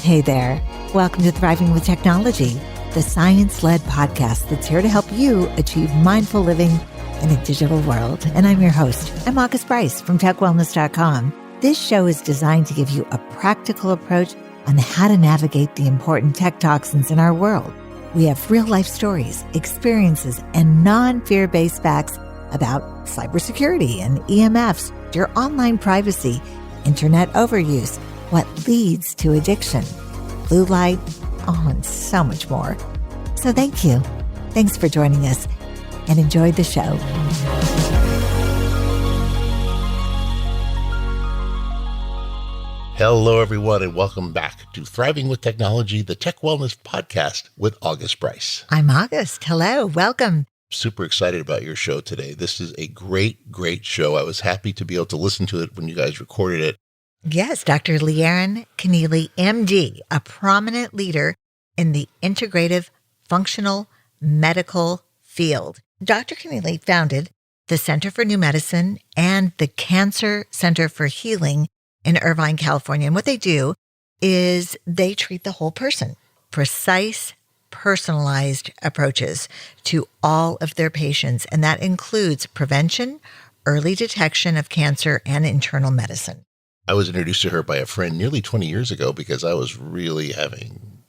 Hey there. Welcome to Thriving with Technology, the science-led podcast that's here to help you achieve mindful living in a digital world. And I'm your host. I'm Brice from TechWellness.com. This show is designed to give you a practical approach on how to navigate the important tech toxins in our world. We have real-life stories, experiences, and non-fear-based facts about cybersecurity and EMFs, your online privacy, internet overuse, what leads to addiction, blue light, and so much more. So thank you. Thanks for joining us and enjoy the show. Hello, everyone, and welcome back to Thriving with Technology, the Tech Wellness Podcast with Brice. I'm August. Hello. Welcome. Super excited about your show today. This is a great show. I was happy to be able to listen to it when you guys recorded it. Yes, Dr. Leigh Erin Connealy, MD, a prominent leader in the integrative functional medical field. Dr. Connealy founded the Center for New Medicine and the Cancer Center for Healing in Irvine, California. And what they do is they treat the whole person, precise, personalized approaches to all of their patients. And that includes prevention, early detection of cancer, and internal medicine. I was introduced to her by a friend nearly 20 years ago because I was really having,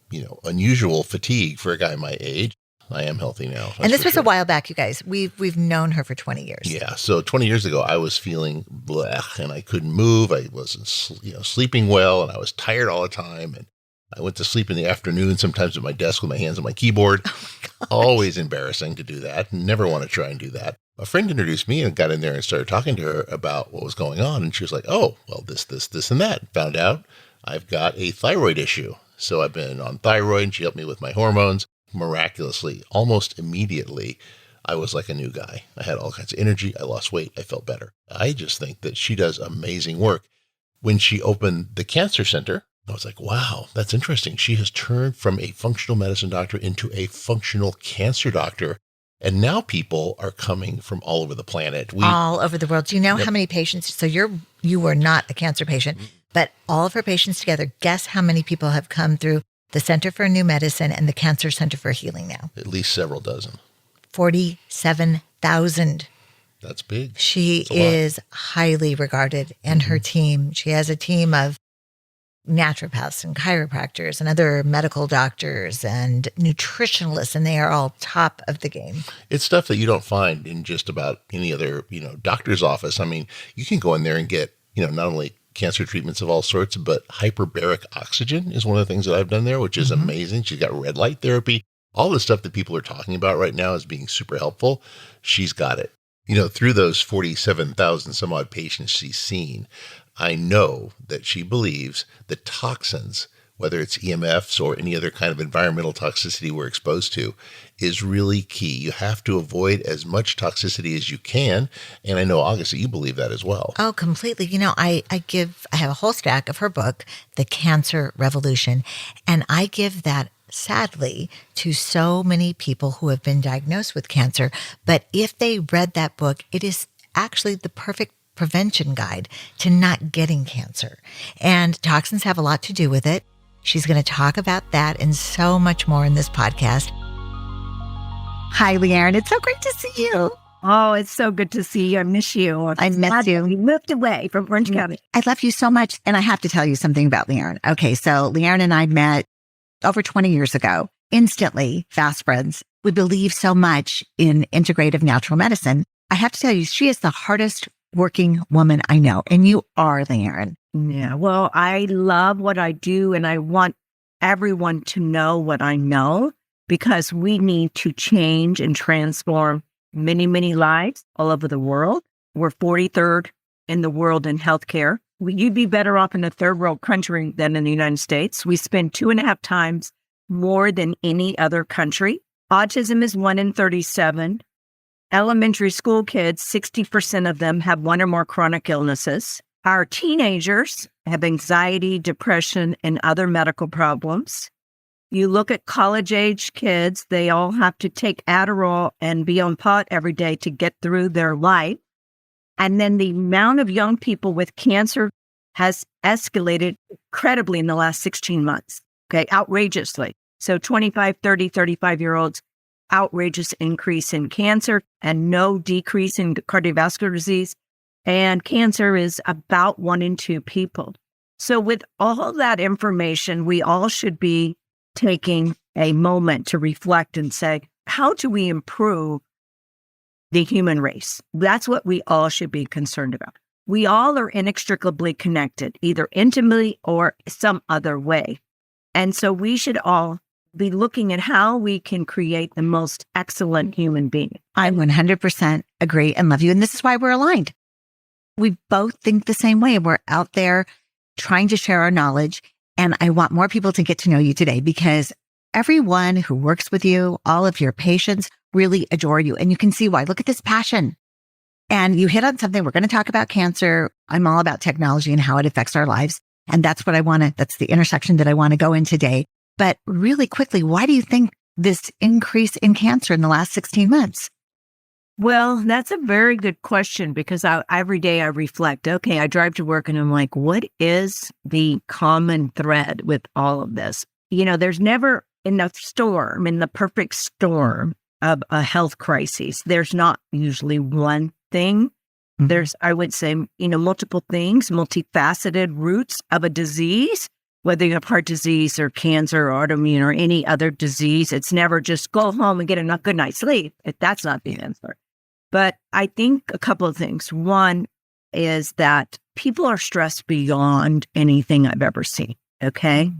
unusual fatigue for a guy my age. I am healthy now. And this was a while back, you guys. We've known her for 20 years. Yeah. So 20 years ago, I was feeling blech and I couldn't move. I wasn't, sleeping well, and I was tired all the time. And I went to sleep in the afternoon, sometimes at my desk with my hands on my keyboard. Oh, always embarrassing to do that. Never want to try and do that. A friend introduced me and got in there and started talking to her about what was going on. And she was like, oh, well, this, and that. Found out I've got a thyroid issue. So I've been on thyroid, and she helped me with my hormones. Miraculously, almost immediately, I was like a new guy. I had all kinds of energy. I lost weight. I felt better. I just think that she does amazing work. When she opened the Cancer Center, I was like, wow, that's interesting. She has turned from a functional medicine doctor into a functional cancer doctor. And now people are coming from all over the planet. All over the world. Do you know how many patients? So you were not a cancer patient, but all of her patients together, guess how many people have come through the Center for New Medicine and the Cancer Center for Healing now? At least several dozen. 47,000. That's big. She is highly regarded, and her team, she has a team of naturopaths and chiropractors and other medical doctors and nutritionalists, and they are all top of the game. It's stuff that you don't find in just about any other, doctor's office. I mean, you can go in there and get, not only cancer treatments of all sorts, but hyperbaric oxygen is one of the things that I've done there, which is amazing. She's got red light therapy. All the stuff that people are talking about right now as being super helpful. She's got it. Through those 47,000 some odd patients she's seen, I know that she believes the toxins, whether it's EMFs or any other kind of environmental toxicity we're exposed to, is really key. You have to avoid as much toxicity as you can. And I know, August, that you believe that as well. Oh, completely. I have a whole stack of her book, The Cancer Revolution, and I give that sadly to so many people who have been diagnosed with cancer. But if they read that book, it is actually the perfect prevention guide to not getting cancer. And toxins have a lot to do with it. She's going to talk about that and so much more in this podcast. Hi, Leigh Erin. It's so great to see you. Oh, it's so good to see you. I miss you. I miss you. We moved away from Orange County. I love you so much. And I have to tell you something about Leigh Erin. Okay, so Leigh Erin and I met over 20 years ago. Instantly, fast friends. We believe so much in integrative natural medicine. I have to tell you, she is the hardest working woman I know. And you are, Leigh Erin. Yeah, well, I love what I do, and I want everyone to know what I know, because we need to change and transform many, many lives all over the world. We're 43rd in the world in healthcare. You'd be better off in a third world country than in the United States. We spend 2.5 times more than any other country. Autism is 1 in 37. Elementary school kids, 60% of them have one or more chronic illnesses. Our teenagers have anxiety, depression, and other medical problems. You look at college-age kids, they all have to take Adderall and be on pot every day to get through their life. And then the amount of young people with cancer has escalated incredibly in the last 16 months. okay, outrageously. So 25, 30, 35-year-olds, outrageous increase in cancer and no decrease in cardiovascular disease. And cancer is about 1 in 2 people. So with all that information, we all should be taking a moment to reflect and say, how do we improve the human race? That's what we all should be concerned about. We all are inextricably connected, either intimately or some other way. And so we should all be looking at how we can create the most excellent human being. I 100% agree and love you. And this is why we're aligned. We both think the same way. We're out there trying to share our knowledge. And I want more people to get to know you today because everyone who works with you, all of your patients really adore you. And you can see why. Look at this passion. And you hit on something. We're going to talk about cancer. I'm all about technology and how it affects our lives. And that's what that's the intersection that I want to go in today. But really quickly, why do you think this increase in cancer in the last 16 months? Well, that's a very good question because every day I reflect, okay, I drive to work and I'm like, what is the common thread with all of this? There's never enough storm in the perfect storm of a health crisis. There's not usually one thing. Mm-hmm. There's, I would say, multiple things, multifaceted roots of a disease, whether you have heart disease or cancer or autoimmune or any other disease. It's never just go home and get a good night's sleep. That's not the answer. But I think a couple of things. One is that people are stressed beyond anything I've ever seen. Okay.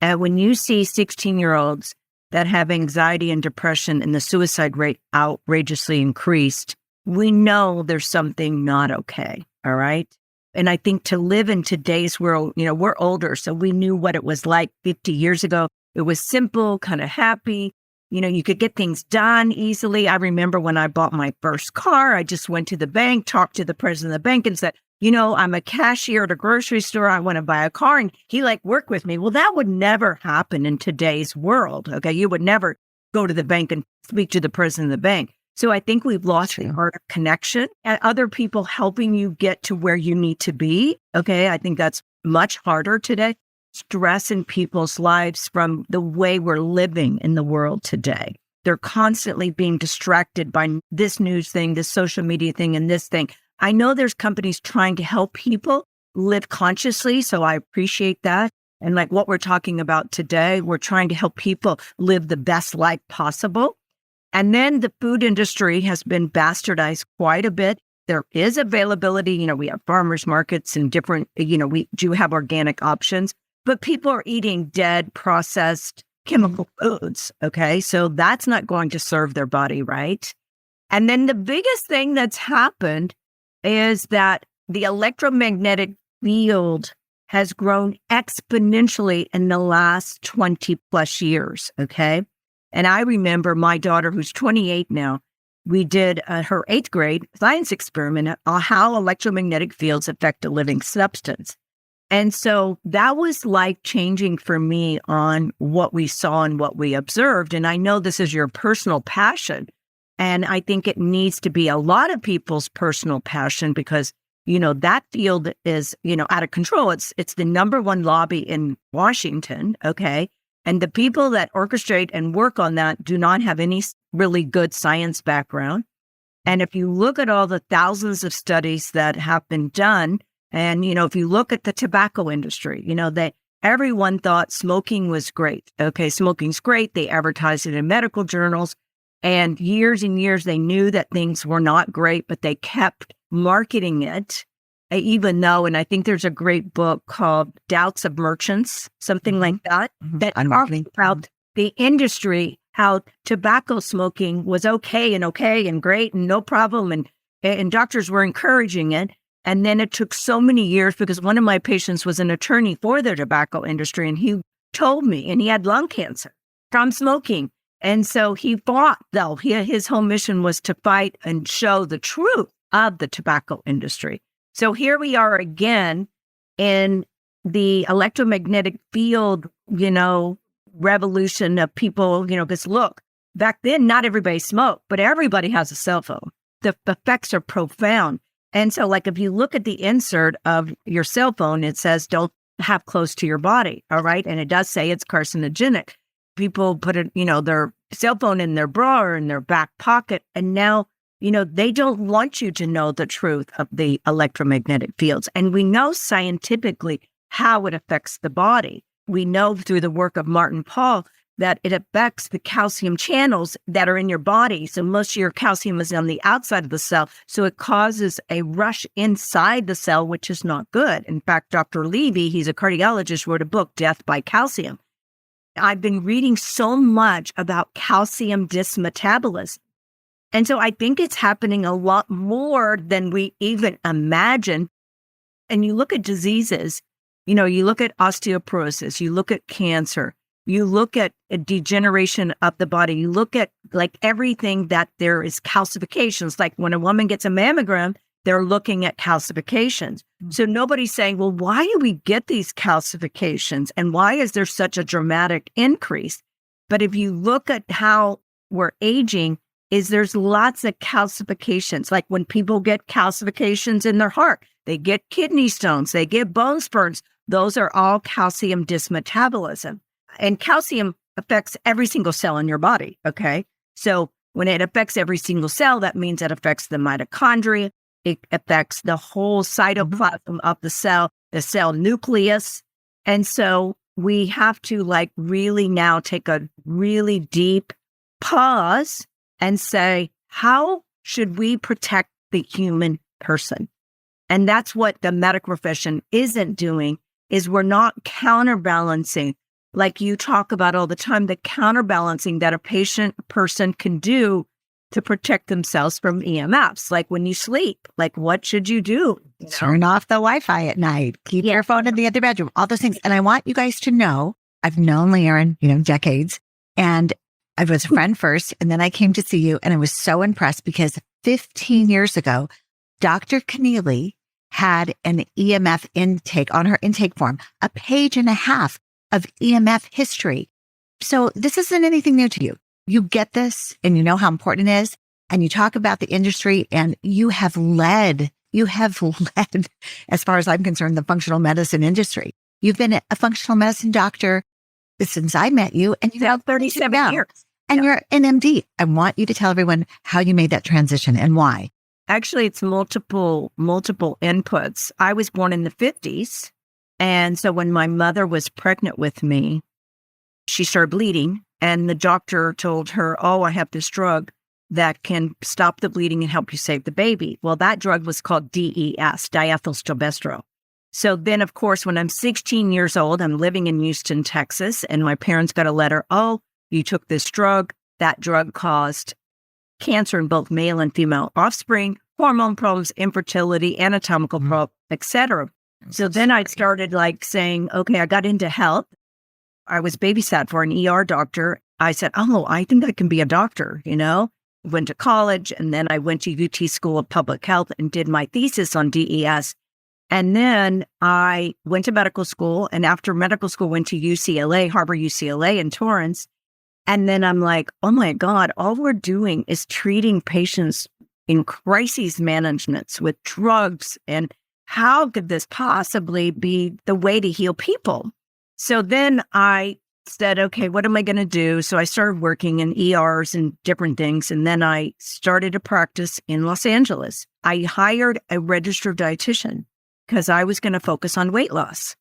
And when you see 16-year-olds that have anxiety and depression and the suicide rate outrageously increased, we know there's something not okay. All right. And I think to live in today's world, we're older, so we knew what it was like 50 years ago. It was simple, kind of happy. You could get things done easily. I remember when I bought my first car, I just went to the bank, talked to the president of the bank and said, I'm a cashier at a grocery store. I want to buy a car. And he worked with me. Well, that would never happen in today's world. Okay. You would never go to the bank and speak to the president of the bank. So I think we've lost the art of connection and other people helping you get to where you need to be. Okay. I think that's much harder today. Stress in people's lives from the way we're living in the world today. They're constantly being distracted by this news thing, this social media thing, and this thing. I know there's companies trying to help people live consciously, so I appreciate that. And like what we're talking about today, we're trying to help people live the best life possible. And then the food industry has been bastardized quite a bit. There is availability. We have farmers markets and different, we do have organic options. But people are eating dead, processed chemical foods, okay? So that's not going to serve their body right. And then the biggest thing that's happened is that the electromagnetic field has grown exponentially in the last 20 plus years, okay? And I remember my daughter, who's 28 now, we did her 8th grade science experiment on how electromagnetic fields affect a living substance. And so that was life-changing for me on what we saw and what we observed. And I know this is your personal passion. And I think it needs to be a lot of people's personal passion because, that field is, out of control. It's the number one lobby in Washington, okay? And the people that orchestrate and work on that do not have any really good science background. And if you look at all the thousands of studies that have been done, and, if you look at the tobacco industry, everyone thought smoking was great. Okay, smoking's great. They advertised it in medical journals. And years and years, they knew that things were not great, but they kept marketing it, even though, and I think there's a great book called Doubts of Merchants, something like that, that talks about the industry, how tobacco smoking was okay and great and no problem. And doctors were encouraging it. And then it took so many years because one of my patients was an attorney for the tobacco industry. And he told me, and he had lung cancer from smoking. And so he fought, though. His whole mission was to fight and show the truth of the tobacco industry. So here we are again in the electromagnetic field, revolution of people, because look, back then, not everybody smoked, but everybody has a cell phone. The effects are profound. And so if you look at the insert of your cell phone, it says, don't have close to your body. All right. And it does say it's carcinogenic. People put it, their cell phone in their bra or in their back pocket. And now, they don't want you to know the truth of the electromagnetic fields. And we know scientifically how it affects the body. We know through the work of Martin Pall that it affects the calcium channels that are in your body. So most of your calcium is on the outside of the cell. So it causes a rush inside the cell, which is not good. In fact, Dr. Levy, he's a cardiologist, wrote a book, Death by Calcium. I've been reading so much about calcium dysmetabolism. And so I think it's happening a lot more than we even imagine. And you look at diseases, you look at osteoporosis, you look at cancer, you look at a degeneration of the body. You look at like everything that there is calcifications. Like when a woman gets a mammogram, they're looking at calcifications. So nobody's saying, well, why do we get these calcifications? And why is there such a dramatic increase? But if you look at how we're aging, there's lots of calcifications. Like when people get calcifications in their heart, they get kidney stones, they get bone spurs. Those are all calcium dysmetabolism. And calcium affects every single cell in your body, okay? So when it affects every single cell, that means it affects the mitochondria. It affects the whole cytoplasm of the cell nucleus. And so we have to really now take a really deep pause and say, how should we protect the human person? And that's what the medical profession isn't doing, is we're not counterbalancing, like you talk about all the time, the counterbalancing that a person can do to protect themselves from EMFs. Like when you sleep, like what should you do? Turn off the Wi-Fi at night. Keep your phone in the other bedroom, all those things. And I want you guys to know, I've known Leigh Erin, decades, and I was a friend first, and then I came to see you, and I was so impressed because 15 years ago, Dr. Connealy had an EMF intake on her intake form, a page and a half of EMF history. So this isn't anything new to you. You get this and you know how important it is. And you talk about the industry, and you have led, as far as I'm concerned, the functional medicine industry. You've been a functional medicine doctor since I met you, and you've had 37 years. And you're an MD. I want you to tell everyone how you made that transition and why. Actually, it's multiple inputs. I was born in the 50s. And so when my mother was pregnant with me, she started bleeding. And the doctor told her, I have this drug that can stop the bleeding and help you save the baby. Well, that drug was called DES, diethylstilbestrol. So then, of course, when I'm 16 years old, I'm living in Houston, Texas, and my parents got a letter, you took this drug. That drug caused cancer in both male and female offspring, hormone problems, infertility, anatomical problems, etc. So then I started saying, okay, I got into health. I was babysat for an ER doctor. I said, I think I can be a doctor, Went to college, and then I went to UT School of Public Health and did my thesis on DES. And then I went to medical school, and after medical school, went to UCLA, Harbor UCLA in Torrance. And then I'm like, oh my God, all we're doing is treating patients in crises managements with drugs. And how could this possibly be the way to heal people? So then I said, okay, what am I going to do? So I started working in ERs and different things. And then I started a practice in Los Angeles. I hired a registered dietitian because I was going to focus on weight loss.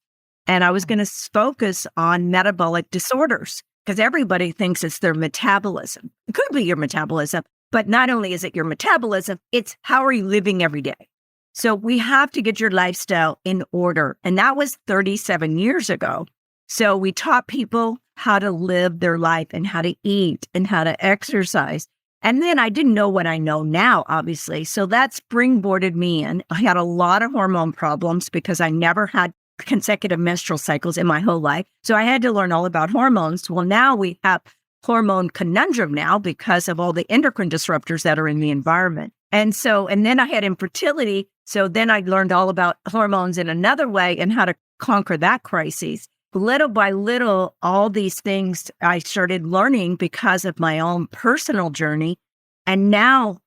And I was going to focus on metabolic disorders because everybody thinks it's their metabolism. It could be your metabolism, but not only is it your metabolism, it's how are you living every day? So we have to get your lifestyle in order. And that was 37 years ago. So we taught people how to live their life and how to eat and how to exercise. And then I didn't know what I know now, obviously. So that springboarded me in. I had a lot of hormone problems because I never had consecutive menstrual cycles in my whole life. So I had to learn all about hormones. Well, now we have hormone conundrum now because of all the endocrine disruptors that are in the environment. And then I had infertility. So then I learned all about hormones in another way and how to conquer that crisis. Little by little, all these things I started learning because of my own personal journey. And now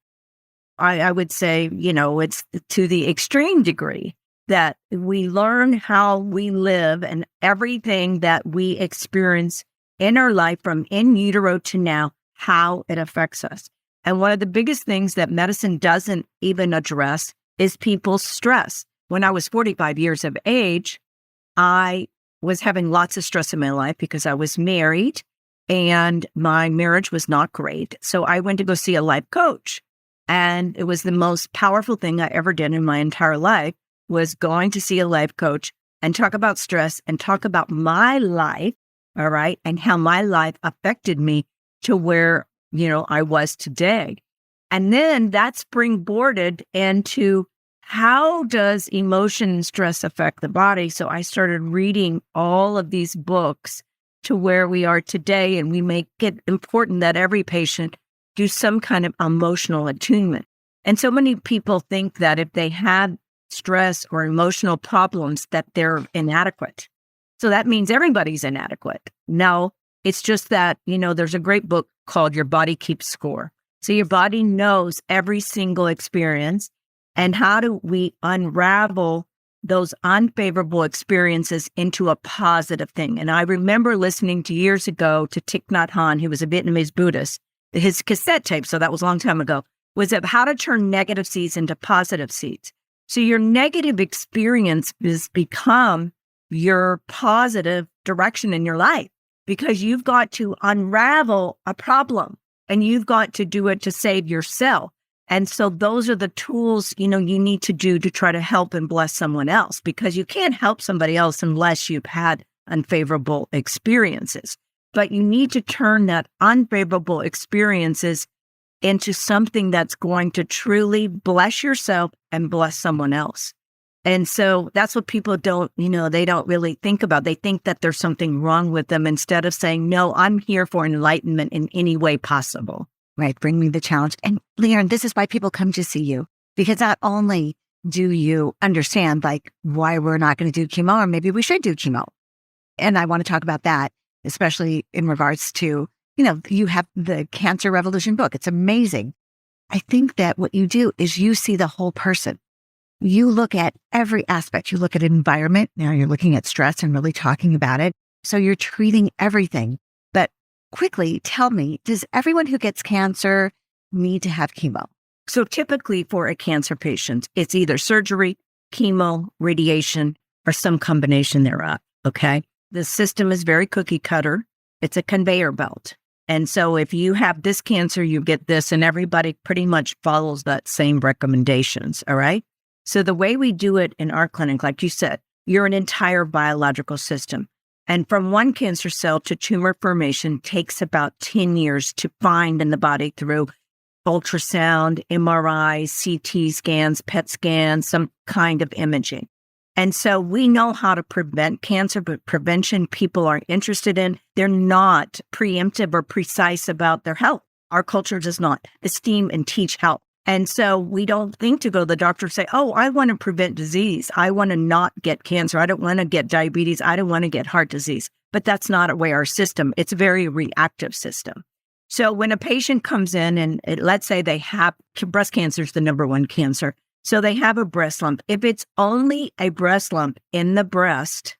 I would say, it's to the extreme degree. that we learn how we live and everything that we experience in our life from in utero to now, how it affects us. And one of the biggest things that medicine doesn't even address is people's stress. When I was 45 years of age, I was having lots of stress in my life because I was married and my marriage was not great. So I went to go see a life coach. And it was the most powerful thing I ever did in my entire life, was going to see a life coach and talk about stress and talk about my life, all right, and how my life affected me to where, I was today. And then that springboarded into how does emotion and stress affect the body? So I started reading all of these books to where we are today, and we make it important that every patient do some kind of emotional attunement. And so many people think that if they have stress or emotional problems, that they're inadequate. So that means everybody's inadequate. No, it's just that, there's a great book called Your Body Keeps Score. So your body knows every single experience. And how do we unravel those unfavorable experiences into a positive thing? And I remember listening to years ago to Thich Nhat Hanh, who was a Vietnamese Buddhist. His cassette tape, so that was a long time ago, was of how to turn negative seeds into positive seeds. So your negative experience has become your positive direction in your life, because you've got to unravel a problem and you've got to do it to save yourself. And so those are the tools, you need to do to try to help and bless someone else, because you can't help somebody else unless you've had unfavorable experiences. But you need to turn that unfavorable experiences into something that's going to truly bless yourself and bless someone else. And so that's what people don't, they don't really think about. They think that there's something wrong with them, instead of saying, no, I'm here for enlightenment in any way possible. Right. Bring me the challenge. And Leigh Erin, this is why people come to see you, because not only do you understand why we're not going to do chemo, or maybe we should do chemo. And I want to talk about that, especially in regards to, you have the Cancer Revolution book. It's amazing. I think that what you do is you see the whole person. You look at every aspect. You look at environment. Now you're looking at stress and really talking about it. So you're treating everything. But quickly tell me, does everyone who gets cancer need to have chemo? So typically for a cancer patient, it's either surgery, chemo, radiation, or some combination thereof. Okay. The system is very cookie cutter. It's a conveyor belt. And so if you have this cancer, you get this, and everybody pretty much follows that same recommendations. All right. So the way we do it in our clinic, like you said, you're an entire biological system. And from one cancer cell to tumor formation takes about 10 years to find in the body through ultrasound, MRI, CT scans, PET scans, some kind of imaging. And so we know how to prevent cancer, but prevention people are interested in. They're not preemptive or precise about their health. Our culture does not esteem and teach health. And so we don't think to go to the doctor and say, oh, I want to prevent disease. I want to not get cancer. I don't want to get diabetes. I don't want to get heart disease. But that's not the way our system, it's a very reactive system. So when a patient comes in and let's say they have breast cancer is the number one cancer. So they have a breast lump. If it's only a breast lump in the breast,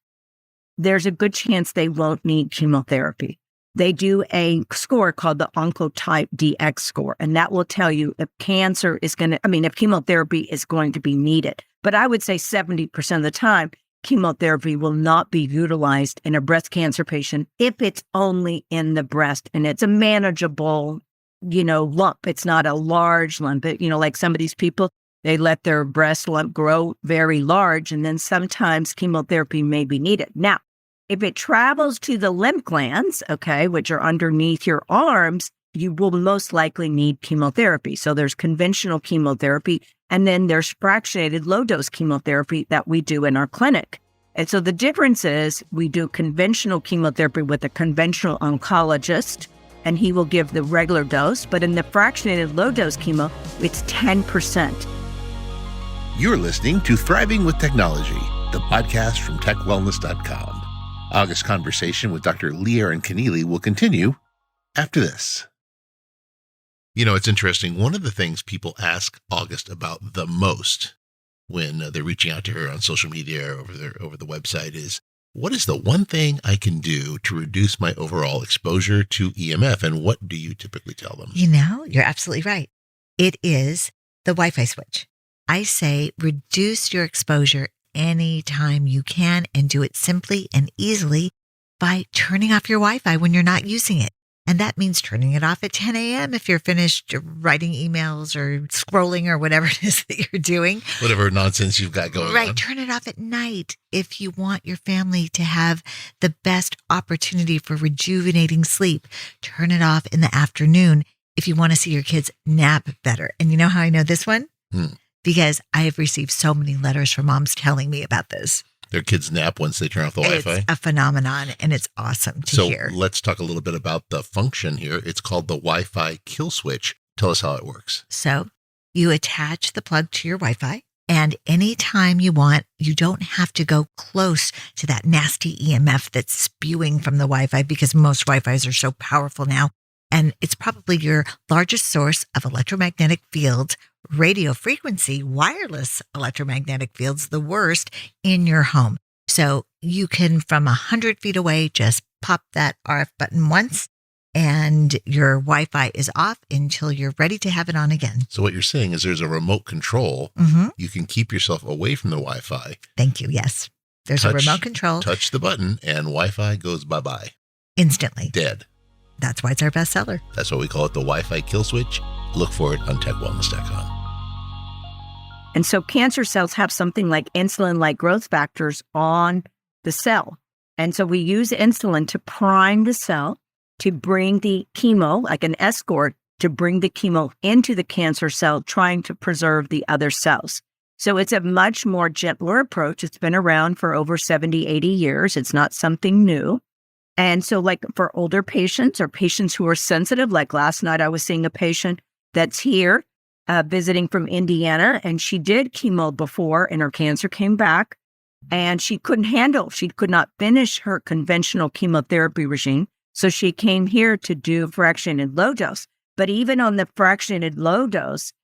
there's a good chance they won't need chemotherapy. They do a score called the Oncotype DX score, and that will tell you if cancer is if chemotherapy is going to be needed. But I would say 70% of the time, chemotherapy will not be utilized in a breast cancer patient if it's only in the breast and it's a manageable, lump. It's not a large lump. Like some of these people, they let their breast lump grow very large, and then sometimes chemotherapy may be needed. Now, if it travels to the lymph glands, okay, which are underneath your arms, you will most likely need chemotherapy. So there's conventional chemotherapy, and then there's fractionated low-dose chemotherapy that we do in our clinic. And so the difference is we do conventional chemotherapy with a conventional oncologist, and he will give the regular dose. But in the fractionated low-dose chemo, it's 10%. You're listening to Thriving with Technology, the podcast from techwellness.com. August's conversation with Dr. Leigh Erin Connealy will continue after this. It's interesting. One of the things people ask August about the most when they're reaching out to her on social media or over the website is, what is the one thing I can do to reduce my overall exposure to EMF? And what do you typically tell them? You're absolutely right. It is the Wi-Fi switch. I say reduce your exposure anytime you can and do it simply and easily by turning off your Wi-Fi when you're not using it. And that means turning it off at 10 a.m. if you're finished writing emails or scrolling or whatever it is that you're doing. Whatever nonsense you've got going on. Right. Turn it off at night if you want your family to have the best opportunity for rejuvenating sleep. Turn it off in the afternoon if you want to see your kids nap better. And you know how I know this one? Because I have received so many letters from moms telling me about this. Their kids nap once they turn off the Wi-Fi? It's a phenomenon, and it's awesome to hear. So let's talk a little bit about the function here. It's called the Wi-Fi kill switch. Tell us how it works. So you attach the plug to your Wi-Fi, and anytime you want, you don't have to go close to that nasty EMF that's spewing from the Wi-Fi because most Wi-Fis are so powerful now. And it's probably your largest source of electromagnetic fields, radio frequency, wireless electromagnetic fields, the worst in your home. So you can, from 100 feet away, just pop that RF button once and your Wi-Fi is off until you're ready to have it on again. So what you're saying is there's a remote control. You can keep yourself away from the Wi-Fi. Thank you. Yes. There's a remote control. Touch the button and Wi-Fi goes bye-bye. Instantly. Dead. That's why it's our bestseller. That's why we call it the Wi-Fi kill switch. Look for it on techwellness.com. And so cancer cells have something like insulin-like growth factors on the cell. And so we use insulin to prime the cell to bring the chemo, like an escort, to bring the chemo into the cancer cell, trying to preserve the other cells. So it's a much more gentler approach. It's been around for over 70, 80 years. It's not something new. And so like for older patients or patients who are sensitive, like last night I was seeing a patient that's here visiting from Indiana, and she did chemo before and her cancer came back and she could not finish her conventional chemotherapy regime. So she came here to do fractionated low dose. But even on the fractionated low dose,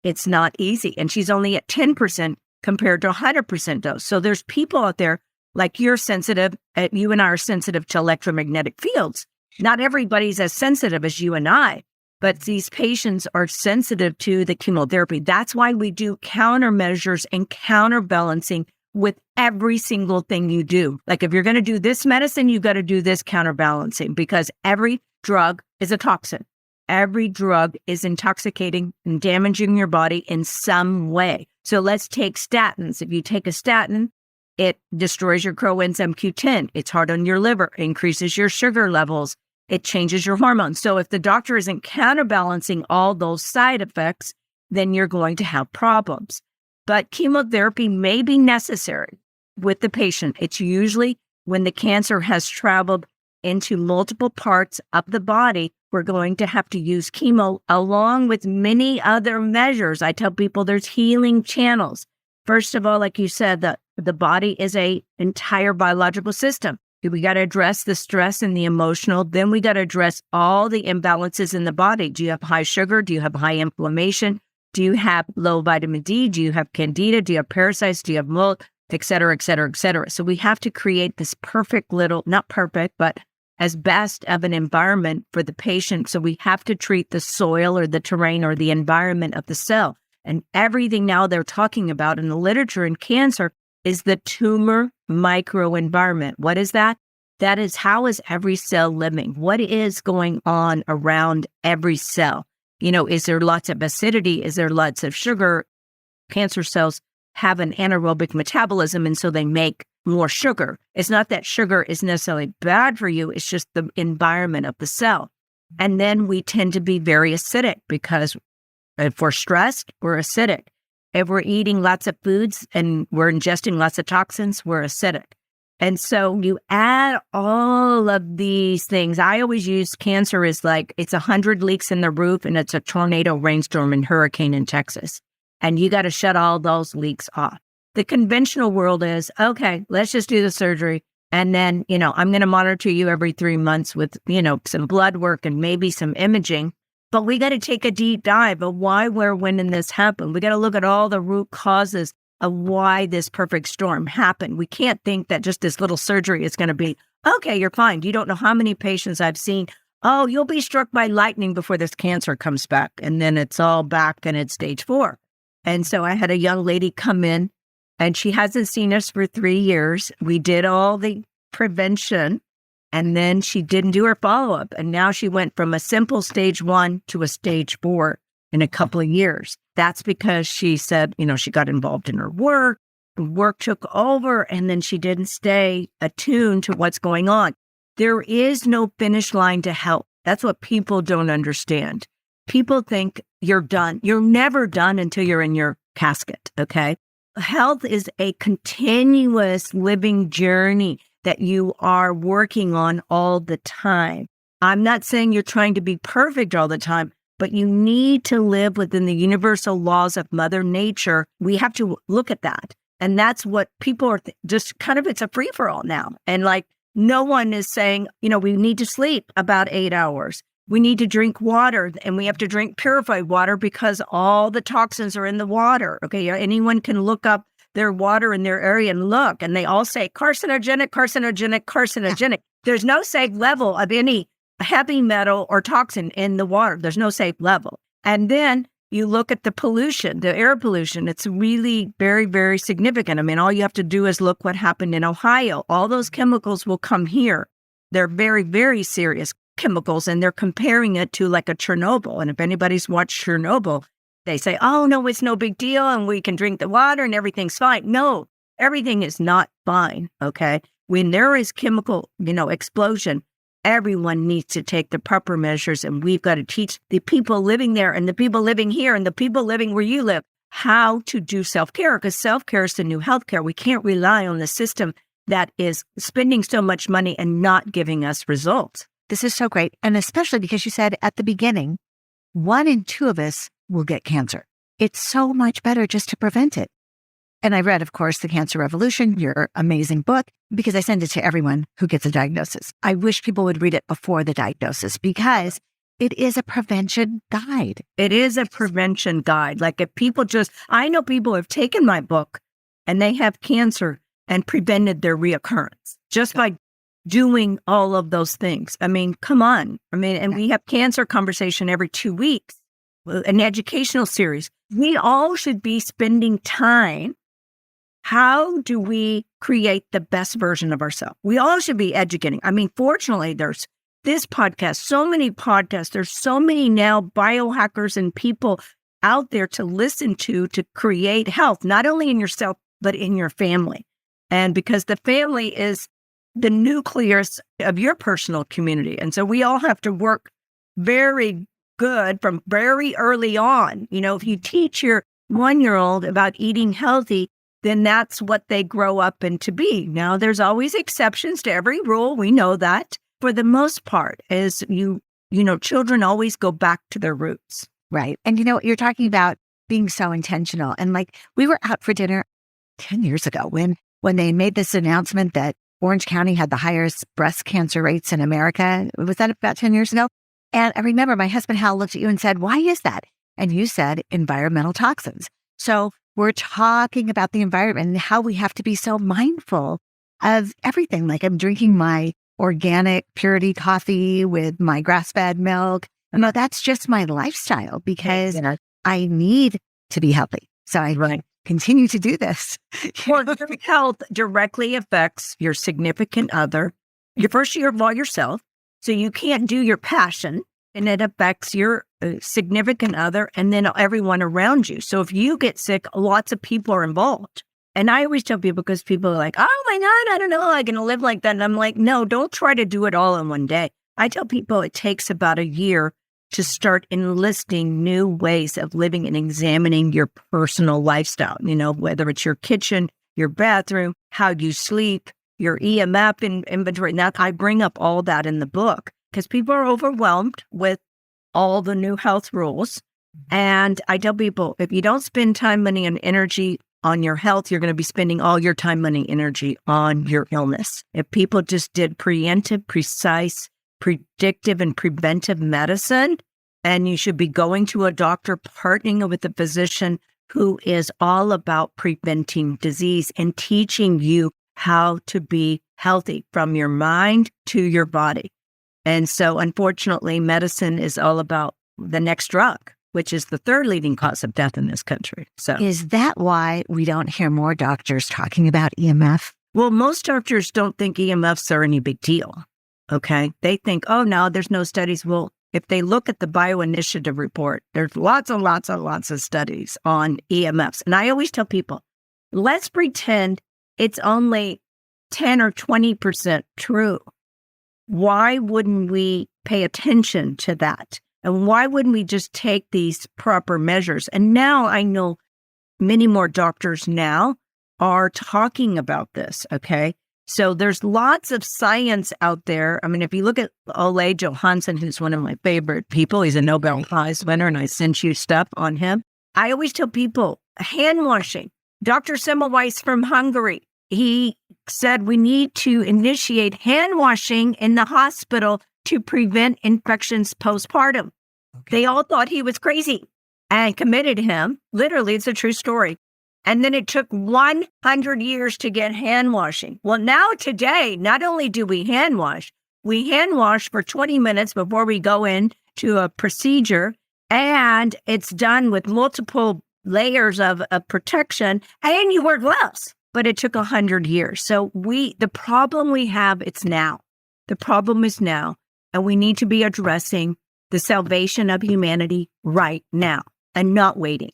it's not easy. And she's only at 10% compared to 100% dose. So there's people out there like you're sensitive, you and I are sensitive to electromagnetic fields. Not everybody's as sensitive as you and I, but these patients are sensitive to the chemotherapy. That's why we do countermeasures and counterbalancing with every single thing you do. Like if you're going to do this medicine, you've got to do this counterbalancing because every drug is a toxin. Every drug is intoxicating and damaging your body in some way. So let's take statins. If you take a statin, it destroys your coenzyme Q10. It's hard on your liver, increases your sugar levels. It changes your hormones. So if the doctor isn't counterbalancing all those side effects, then you're going to have problems. But chemotherapy may be necessary with the patient. It's usually when the cancer has traveled into multiple parts of the body, we're going to have to use chemo along with many other measures. I tell people there's healing channels. First of all, like you said, the body is an entire biological system. We got to address the stress and the emotional. Then we got to address all the imbalances in the body. Do you have high sugar? Do you have high inflammation? Do you have low vitamin D? Do you have candida? Do you have parasites? Do you have mold? Et cetera, et cetera, et cetera. So we have to create this perfect little, not perfect, but as best of an environment for the patient. So we have to treat the soil or the terrain or the environment of the cell. And everything now they're talking about in the literature in cancer is the tumor microenvironment. What is that? That is, how is every cell living? What is going on around every cell? You know, is there lots of acidity? Is there lots of sugar? Cancer cells have an anaerobic metabolism, and so they make more sugar. It's not that sugar is necessarily bad for you. It's just the environment of the cell. And then we tend to be very acidic because if we're stressed, we're acidic. If we're eating lots of foods and we're ingesting lots of toxins, we're acidic. And so you add all of these things. I always use cancer as like it's 100 leaks in the roof and it's a tornado, rainstorm, and hurricane in Texas. And you got to shut all those leaks off. The conventional world is, okay, let's just do the surgery. And then, I'm going to monitor you every 3 months with, some blood work and maybe some imaging. But we got to take a deep dive of why, where, when, and this happened. We got to look at all the root causes of why this perfect storm happened. We can't think that just this little surgery is going to be, okay, you're fine. You don't know how many patients I've seen. Oh, you'll be struck by lightning before this cancer comes back. And then it's all back and it's stage 4. And so I had a young lady come in and she hasn't seen us for 3 years. We did all the prevention and then she didn't do her follow-up. And now she went from a simple stage 1 to a stage 4 in a couple of years. That's because she said, she got involved in her work took over, and then she didn't stay attuned to what's going on. There is no finish line to health. That's what people don't understand. People think you're done. You're never done until you're in your casket, okay? Health is a continuous living journey that you are working on all the time. I'm not saying you're trying to be perfect all the time, but you need to live within the universal laws of Mother Nature. We have to look at that. And that's what people are just kind of, it's a free for all now. And like, no one is saying, we need to sleep about 8 hours. We need to drink water, and we have to drink purified water because all the toxins are in the water. Okay. Anyone can look up their water in their area and look, and they all say carcinogenic, carcinogenic, carcinogenic. There's no safe level of any heavy metal or toxin in the water. There's no safe level. And then you look at the pollution, the air pollution. It's really very, very significant. I mean, all you have to do is look what happened in Ohio. All those chemicals will come here. They're very, very serious chemicals, and they're comparing it to like a Chernobyl. And if anybody's watched Chernobyl, they say, oh, no, it's no big deal, and we can drink the water and everything's fine. No, everything is not fine, okay? When there is chemical, explosion, everyone needs to take the proper measures, and we've got to teach the people living there and the people living here and the people living where you live how to do self-care, because self-care is the new healthcare. We can't rely on the system that is spending so much money and not giving us results. This is so great. And especially because you said at the beginning, 1 in 2 of us will get cancer. It's so much better just to prevent it. And I read, of course, The Cancer Revolution, your amazing book, because I send it to everyone who gets a diagnosis. I wish people would read it before the diagnosis because it is a prevention guide. It is a prevention guide. Like if people I know people have taken my book and they have cancer and prevented their reoccurrence just by doing all of those things. I mean, come on. And we have cancer conversation every 2 weeks, an educational series. We all should be spending time. How do we create the best version of ourselves? We all should be educating. Fortunately, there's this podcast, so many podcasts. There's so many now biohackers and people out there to listen to create health, not only in yourself, but in your family. And because the family is the nucleus of your personal community. And so we all have to work very good from very early on. If you teach your 1-year-old about eating healthy, then that's what they grow up into be. Now, there's always exceptions to every rule. We know that. For the most part, as children always go back to their roots. Right. And you're talking about being so intentional. And like we were out for dinner 10 years ago when they made this announcement that Orange County had the highest breast cancer rates in America. Was that about 10 years ago? And I remember my husband, Hal, looked at you and said, why is that? And you said environmental toxins. So we're talking about the environment and how we have to be so mindful of everything. Like I'm drinking my organic purity coffee with my grass-fed milk. And that's just my lifestyle because I need to be healthy. So I continue to do this. Well, your health directly affects your significant other, your first year of all yourself. So you can't do your passion, and it affects your significant other and then everyone around you. So if you get sick, lots of people are involved. And I always tell people, because people are like, oh my God, I don't know, I'm going to live like that. And I'm like, no, don't try to do it all in one day. I tell people it takes about a year to start enlisting new ways of living and examining your personal lifestyle, whether it's your kitchen, your bathroom, how you sleep, your EMF inventory. Now, I bring up all that in the book because people are overwhelmed with all the new health rules. And I tell people, if you don't spend time, money, and energy on your health, you're going to be spending all your time, money, energy on your illness. If people just did preemptive, precise, predictive, and preventive medicine, and you should be going to a doctor, partnering with a physician who is all about preventing disease and teaching you how to be healthy from your mind to your body. And so, unfortunately, medicine is all about the next drug, which is the third leading cause of death in this country. So, Is that why we don't hear more doctors talking about EMF? well, most doctors don't think EMFs are any big deal. Okay. They think, oh, no, there's no studies. Well, if they look at the bioinitiative report, there's lots and lots and lots of studies on EMFs. And I always tell people, let's pretend it's only 10 or 20% true. Why wouldn't we pay attention to that? And why wouldn't we just take these proper measures? And now I know many more doctors now are talking about this, okay? So there's lots of science out there. I mean, if you look at Ole Johansson, who's one of my favorite people, he's a Nobel Prize winner, and I sent you stuff on him. I always tell people, hand washing. Dr. Semmelweis from Hungary, he said we need to initiate hand washing in the hospital to prevent infections postpartum. Okay. They all thought he was crazy and committed him. Literally, it's a true story. And then it took 100 years to get hand washing. Well, now today, not only do we hand wash for 20 minutes before we go in to a procedure, and it's done with multiple layers of protection, and you wear gloves. But it took 100 years. So the problem we have, it's now. The problem is now, and we need to be addressing the salvation of humanity right now and not waiting.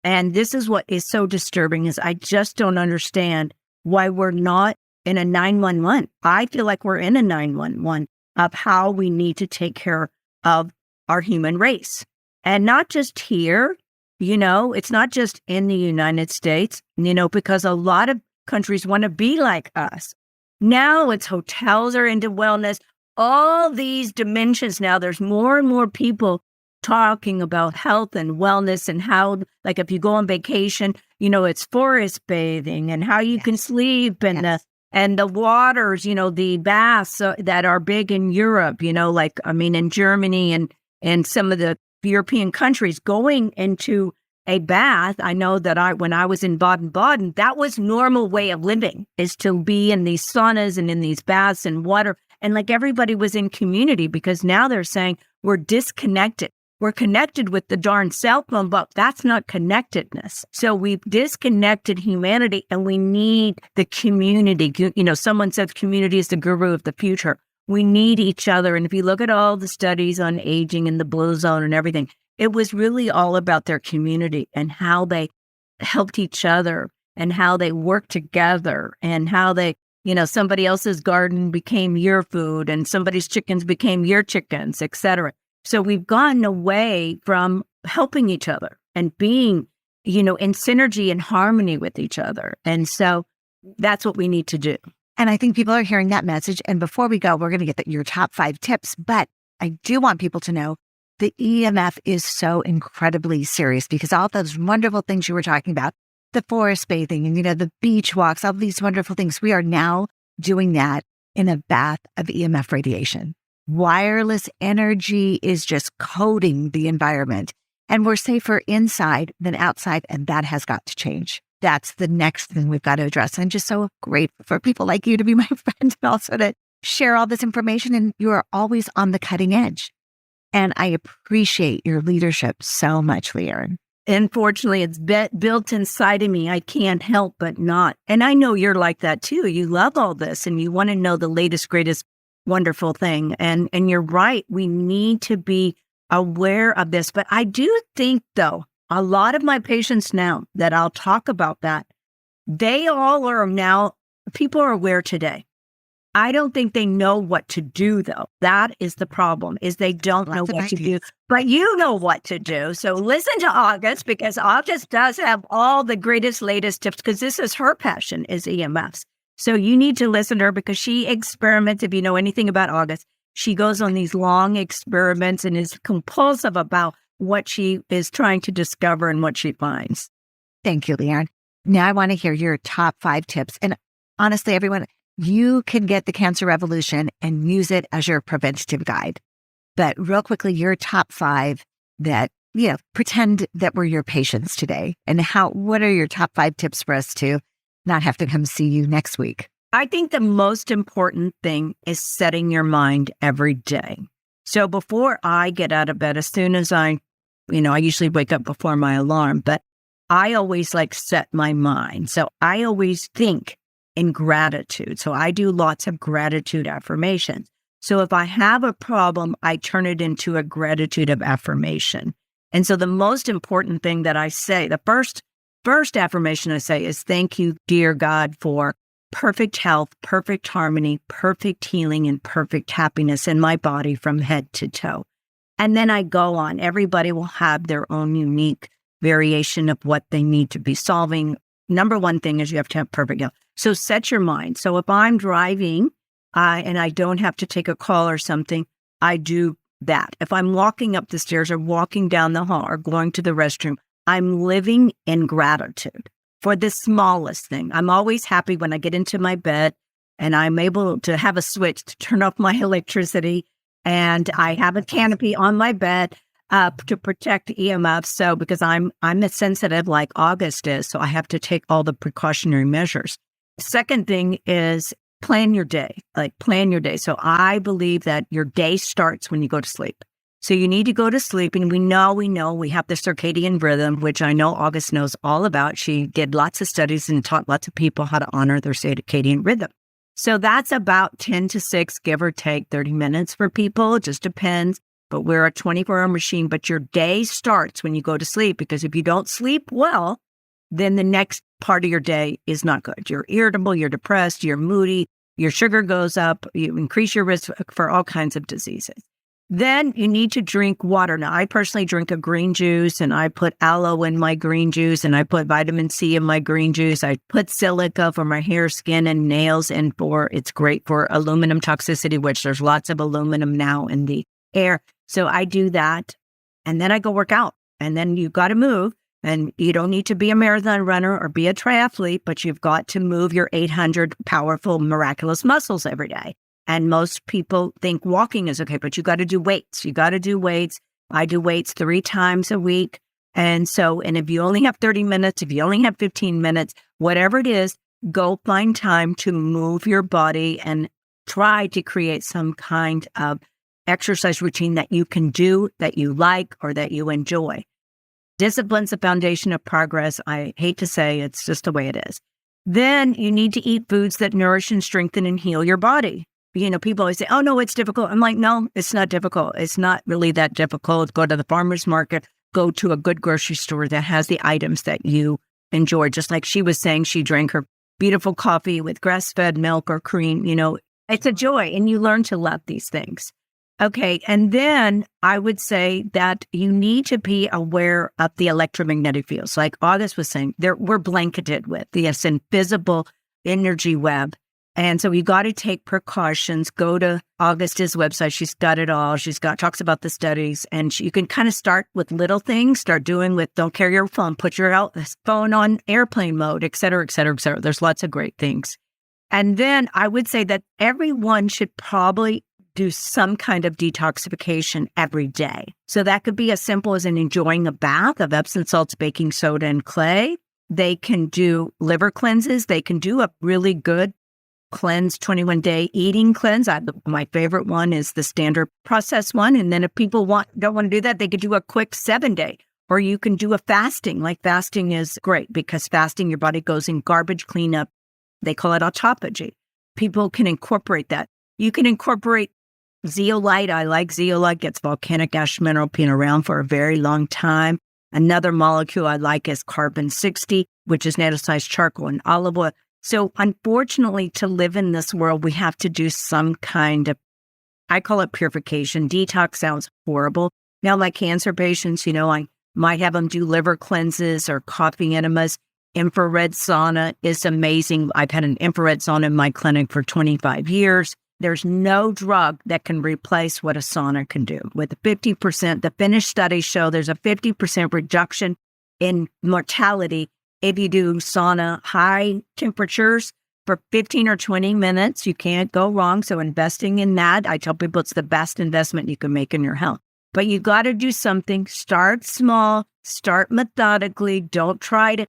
And this is what is so disturbing is I just don't understand why we're not in a 911. I feel like we're in a 911 of how we need to take care of our human race. And not just here, it's not just in the United States, because a lot of countries want to be like us. Now it's hotels are into wellness, all these dimensions. Now there's more and more people talking about health and wellness and how, like if you go on vacation, it's forest bathing and how you can sleep and the waters, the baths that are big in Europe, in Germany and some of the European countries going into a bath. I know that when I was in Baden-Baden, that was normal way of living is to be in these saunas and in these baths and water. And like everybody was in community because now they're saying we're disconnected. We're connected with the darn cell phone, but that's not connectedness. So we've disconnected humanity and we need the community. Someone says community is the guru of the future. We need each other. And if you look at all the studies on aging and the blue zone and everything, it was really all about their community and how they helped each other and how they worked together and how they, somebody else's garden became your food and somebody's chickens became your chickens, et cetera. So we've gotten away from helping each other and being, in synergy and harmony with each other. And so that's what we need to do. And I think people are hearing that message. And before we go, we're going to get your top 5 tips. But I do want people to know the EMF is so incredibly serious because all those wonderful things you were talking about, the forest bathing and, the beach walks, all these wonderful things, we are now doing that in a bath of EMF radiation. Wireless energy is just coating the environment and we're safer inside than outside. And that has got to change. That's the next thing we've got to address. I'm just so grateful for people like you to be my friend and also to share all this information. And you are always on the cutting edge. And I appreciate your leadership so much, Leigh Erin. Unfortunately, it's built inside of me. I can't help but not. And I know you're like that too. You love all this and you want to know the latest, greatest, wonderful thing. And you're right. We need to be aware of this. But I do think, though, a lot of my patients now that I'll talk about that, they all are now, people are aware today. I don't think they know what to do, though. That is the problem, is they don't know what to do. But you know what to do. So listen to August, because August does have all the greatest, latest tips, because this is her passion, is EMFs. So you need to listen to her because she experiments. If you know anything about August, she goes on these long experiments and is compulsive about what she is trying to discover and what she finds. Thank you, Leigh Erin. Now I want to hear your top 5 tips. And honestly, everyone, you can get the Cancer Revolution and use it as your preventative guide. But real quickly, your top 5 that pretend that we're your patients today. And what are your top 5 tips for us to not have to come see you next week? I think the most important thing is setting your mind every day. So before I get out of bed, as soon as I usually wake up before my alarm, but I always set my mind. So I always think in gratitude. So I do lots of gratitude affirmations. So if I have a problem, I turn it into a gratitude of affirmation. And so the most important thing that I say, the first affirmation I say is, thank you, dear God, for perfect health, perfect harmony, perfect healing, and perfect happiness in my body from head to toe. And then I go on. Everybody will have their own unique variation of what they need to be solving. Number one thing is you have to have perfect health. So set your mind. So if I'm driving and I don't have to take a call or something, I do that. If I'm walking up the stairs or walking down the hall or going to the restroom, I'm living in gratitude for the smallest thing. I'm always happy when I get into my bed and I'm able to have a switch to turn off my electricity, and I have a canopy on my bed to protect EMFs. So because I'm as sensitive like August is, so I have to take all the precautionary measures. Second thing is plan your day. Plan your day. So I believe that your day starts when you go to sleep. So you need to go to sleep, and we know we have the circadian rhythm, which I know August knows all about. She did lots of studies and taught lots of people how to honor their circadian rhythm. So that's about 10 to 6, give or take 30 minutes for people. It just depends. But we're a 24-hour machine. But your day starts when you go to sleep, because if you don't sleep well, then the next part of your day is not good. You're irritable, you're depressed, you're moody, your sugar goes up, you increase your risk for all kinds of diseases. Then you need to drink water. Now, I personally drink a green juice, and I put aloe in my green juice, and I put vitamin C in my green juice. I put silica for my hair, skin, and nails, and it's great for aluminum toxicity, which there's lots of aluminum now in the air. So I do that, and then I go work out. And then you got to move, and you don't need to be a marathon runner or be a triathlete, but you've got to move your 800 powerful, miraculous muscles every day. And most people think walking is okay, but you got to do weights. You got to do weights. I do weights 3 times a week. And if you only have 30 minutes, if you only have 15 minutes, whatever it is, go find time to move your body and try to create some kind of exercise routine that you can do, that you like, or that you enjoy. Discipline's the foundation of progress. I hate to say, it's just the way it is. Then you need to eat foods that nourish and strengthen and heal your body. People always say, oh, no, it's difficult. I'm like, no, it's not difficult. It's not really that difficult. Go to the farmer's market, go to a good grocery store that has the items that you enjoy. Just like she was saying, she drank her beautiful coffee with grass-fed milk or cream. It's a joy, and you learn to love these things. Okay, and then I would say that you need to be aware of the electromagnetic fields. Like August was saying, we're blanketed with this invisible energy web. And so you got to take precautions. Go to August's website. She's got it all. Talks about the studies, and you can kind of start with little things. Start doing with don't carry your phone, put your phone on airplane mode, et cetera, et cetera, et cetera. There's lots of great things. And then I would say that everyone should probably do some kind of detoxification every day. So that could be as simple as enjoying a bath of Epsom salts, baking soda, and clay. They can do liver cleanses. They can do a really good cleanse, 21-day eating cleanse. My favorite one is the standard process one. And then if people don't want to do that, they could do a quick 7-day, or you can do a fasting. Like fasting is great because fasting, your body goes in garbage cleanup. They call it autophagy. People can incorporate that. You can incorporate zeolite. I like zeolite. Gets volcanic ash mineral, been around for a very long time. Another molecule I like is carbon-60, which is nanosized charcoal and olive oil. So unfortunately, to live in this world, we have to do some kind of, I call it purification. Detox sounds horrible. Now, like cancer patients, I might have them do liver cleanses or coffee enemas. Infrared sauna is amazing. I've had an infrared sauna in my clinic for 25 years. There's no drug that can replace what a sauna can do. With 50%, the Finnish studies show there's a 50% reduction in mortality if you do sauna high temperatures for 15 or 20 minutes. You can't go wrong. So investing in that, I tell people it's the best investment you can make in your health. But you got to do something. Start small, start methodically. Don't try to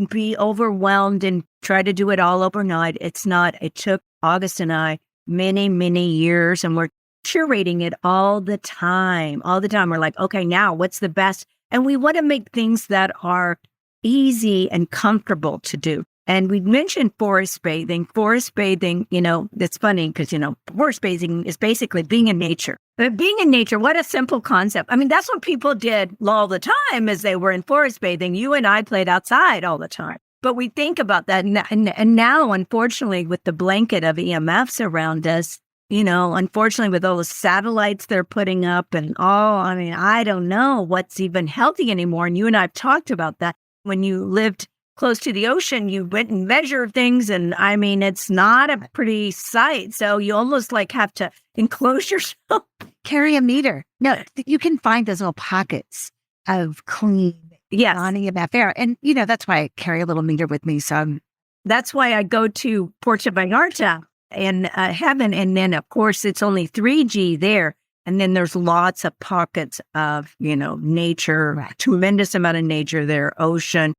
be overwhelmed and try to do it all overnight. It's not. It took August and I many, many years, and we're curating it all the time. All the time. We're like, okay, now what's the best? And we want to make things that are easy and comfortable to do. And we mentioned forest bathing. Forest bathing, it's funny because, forest bathing is basically being in nature. But being in nature, what a simple concept. I mean, that's what people did all the time as they were in forest bathing. You and I played outside all the time. But we think about that. And now, unfortunately, with the blanket of EMFs around us, unfortunately, with all the satellites they're putting up and I don't know what's even healthy anymore. And you and I have talked about that. When you lived close to the ocean, you went and measured things. And it's not a pretty sight. So you almost have to enclose yourself. Carry a meter. No, you can find those little pockets of clean non-EMF air. And, that's why I carry a little meter with me. So that's why I go to Puerto Vallarta and heaven. And then, of course, it's only 3G there. And then there's lots of pockets of, nature, tremendous amount of nature there, ocean.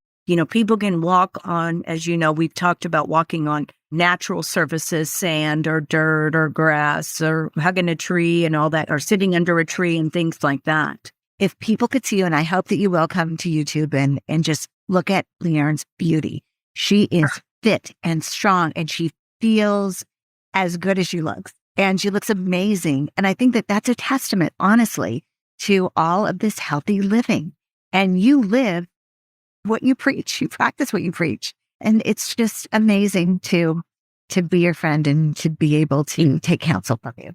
People can walk on, as we've talked about walking on natural surfaces, sand or dirt or grass or hugging a tree and all that, or sitting under a tree and things like that. If people could see you, and I hope that you will come to YouTube and just look at Leigh Erin's beauty. She is fit and strong, and she feels as good as she looks. And she looks amazing. And I think that that's a testament, honestly, to all of this healthy living. And you live what you preach. You practice what you preach. And it's just amazing to be your friend and to be able to take counsel from you.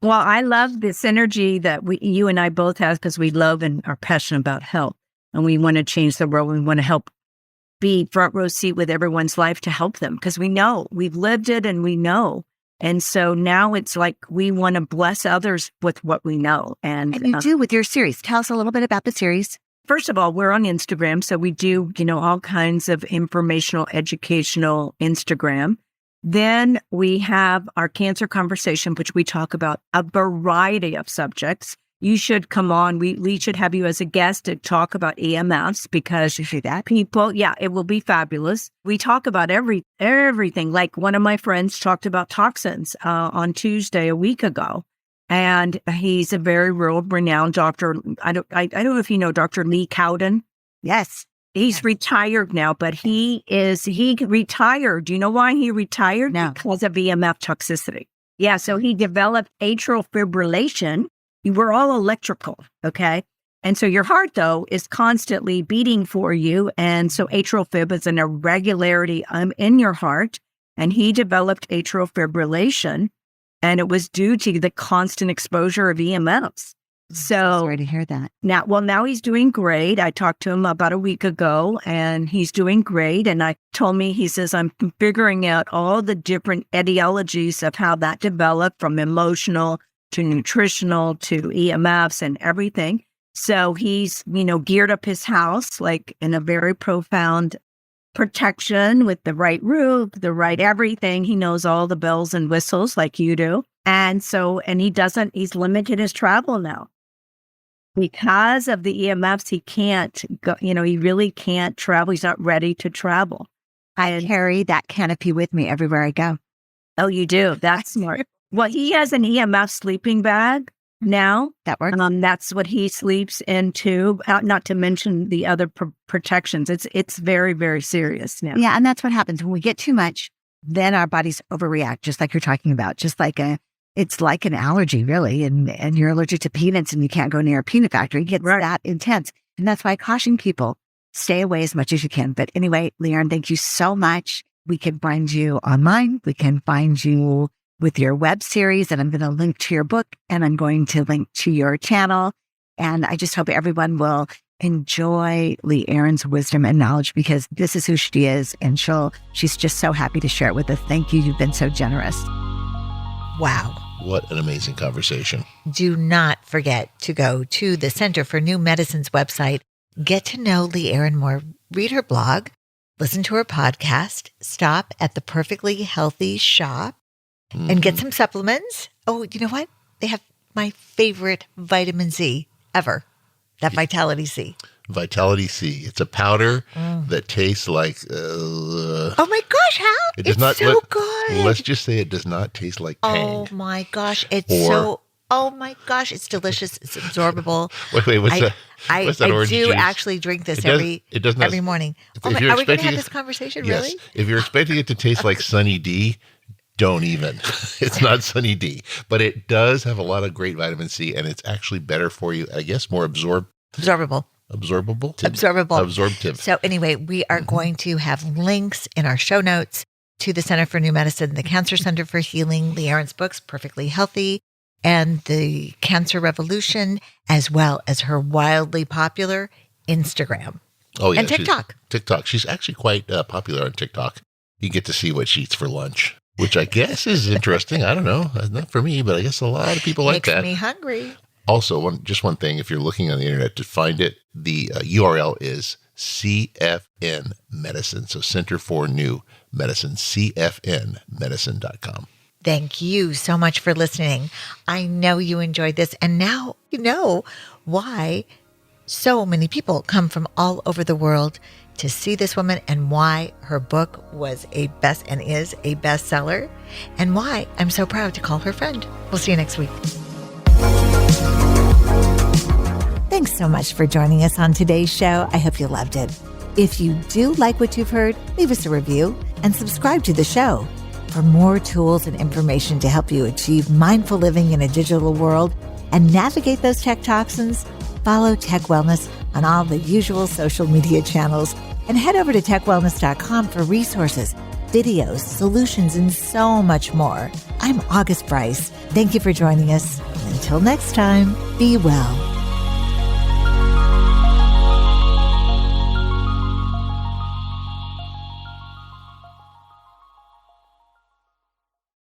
Well, I love this energy that you and I both have because we love and are passionate about health. And we want to change the world. We want to help be front row seat with everyone's life to help them because we know we've lived it and we know. And so now it's like we want to bless others with what we know. And you do with your series. Tell us a little bit about the series. First of all, we're on Instagram. So we do, all kinds of informational, educational Instagram. Then we have our cancer conversation, which we talk about a variety of subjects. You should come on. We should have you as a guest to talk about EMFs because you see that people, it will be fabulous. We talk about everything. Like one of my friends talked about toxins on Tuesday a week ago, and he's a very world-renowned doctor. I don't know if you know Dr. Lee Cowden. Yes. He's retired now, but he retired. Do you know why he retired? No. Because of EMF toxicity. Yeah, so he developed atrial fibrillation. We're all electrical, okay? And so your heart, though, is constantly beating for you. And so atrial fib is an irregularity in your heart. And he developed atrial fibrillation, and it was due to the constant exposure of EMFs. So sorry to hear that. Now he's doing great. I talked to him about a week ago, and he's doing great. And he says, I'm figuring out all the different etiologies of how that developed from emotional to nutritional to EMFs and everything. So he's, geared up his house like in a very profound protection with the right roof, the right everything. He knows all the bells and whistles like you do. And he's limited his travel now. Because of the EMFs, he can't go, he really can't travel. He's not ready to travel. I carry that canopy with me everywhere I go. Oh, you do? That's smart. Well, he has an EMF sleeping bag now. That works. That's what he sleeps into, not to mention the other protections. It's very, very serious now. Yeah, and that's what happens. When we get too much, then our bodies overreact, just like you're talking about. Just like it's like an allergy, really. And you're allergic to peanuts and you can't go near a peanut factory. It gets that intense. And that's why I caution people, stay away as much as you can. But anyway, Leigh Erin, thank you so much. We can find you online. We can find you with your web series, and I'm going to link to your book, and I'm going to link to your channel. And I just hope everyone will enjoy Leigh Erin's wisdom and knowledge because this is who she is, and she's just so happy to share it with us. Thank you. You've been so generous. Wow. What an amazing conversation. Do not forget to go to the Center for New Medicine's website, get to know Leigh Erin more, read her blog, listen to her podcast, stop at the Perfectly Healthy shop, and get some supplements. Oh, you know what? They have my favorite vitamin Z. ever. That Vitality C. Vitality C. It's a powder that tastes like. Oh my gosh, how? It does it's not. so good. Let's just say it does not taste like Tang. Oh my gosh, it's Or- Oh my gosh, it's delicious. It's absorbable. Wait, what's that? I What's that orange do juice? actually drink this It does not- every morning. if Oh my, you're are we going to expecting have it- this conversation? Yes. Really? If you're expecting it to taste like Sunny D, don't even. It's not Sunny D, but it does have a lot of great vitamin C, and it's actually better for you. I guess more Absorbable. absorbable. Absorptive. So anyway, we are going to have links in our show notes to the Center for New Medicine, the Cancer Center for Healing, Leigh Erin's books, Perfectly Healthy, and the Cancer Revolution, as well as her wildly popular Instagram Oh yeah, and TikTok. TikTok. She's actually quite popular on TikTok. You get to see what she eats for lunch, which I guess is interesting. I don't know, not for me, but I guess a lot of people like Makes that. me hungry. Also, one thing, if you're looking on the internet to find it, the URL is CFN Medicine. So Center for New Medicine, CFNmedicine.com. Thank you so much for listening. I know you enjoyed this, and now you know why so many people come from all over the world to see this woman, and why her book was is a bestseller, and why I'm so proud to call her friend. We'll see you next week. Thanks so much for joining us on today's show. I hope you loved it. If you do like what you've heard, leave us a review and subscribe to the show. For more tools and information to help you achieve mindful living in a digital world and navigate those tech toxins, follow Tech Wellness on all the usual social media channels and head over to techwellness.com for resources, videos, solutions, and so much more. I'm August Brice. Thank you for joining us. Until next time, be well.